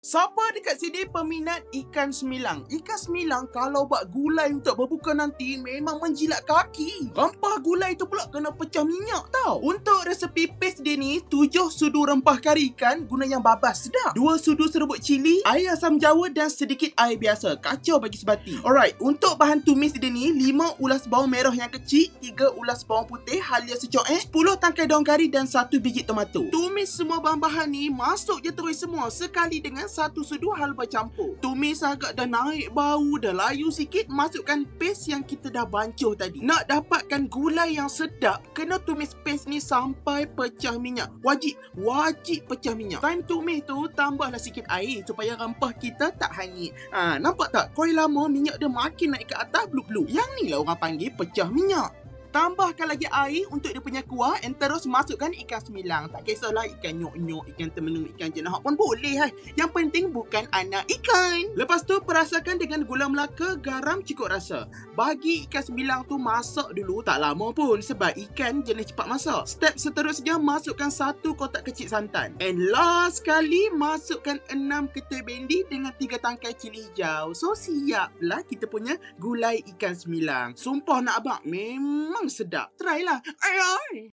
Siapa dekat sini peminat ikan semilang? Ikan semilang kalau buat gulai untuk berbuka nanti memang menjilat kaki. Rempah gulai tu pula kena pecah minyak tau. Untuk resepi paste dia ni, 7 sudu rempah kari ikan guna yang babas sedap. 2 sudu serbuk cili, air asam jawa dan sedikit air biasa. Kacau bagi sebati. Alright, untuk bahan tumis dia ni, 5 ulas bawang merah yang kecil, 3 ulas bawang putih halia secuek, 10 tangkai daun kari dan 1 biji tomato. Tumis semua bahan-bahan ni, masuk je terus semua sekali dengan 1 sudu halba campur. Tumis agak dah naik bau, dah layu sikit, masukkan paste yang kita dah bancuh tadi. Nak dapatkan gulai yang sedap, kena tumis paste ni sampai pecah minyak. Wajib pecah minyak. Time tumis tu, tambahlah sikit air supaya rempah kita tak hanyut. Nampak tak? Koi lama minyak dia makin naik ke atas blub-blub. Yang ni lah orang panggil pecah minyak. Tambahkan lagi air untuk dia punya kuah and terus masukkan ikan semilang. Tak kisahlah ikan nyok-nyok, ikan temenung, ikan jenahak pun boleh. Yang penting bukan anak ikan. Lepas tu perasakan dengan gula melaka, garam cukup rasa. Bagi ikan semilang tu masak dulu, tak lama pun sebab ikan jenis cepat masak. Step seterusnya masukkan 1 kotak kecil santan. And last sekali masukkan 6 ketul bendi dengan 3 tangkai cili hijau. So siaplah kita punya gulai ikan semilang. Sumpah nak abang, memang sedap. Try lah. Ayai.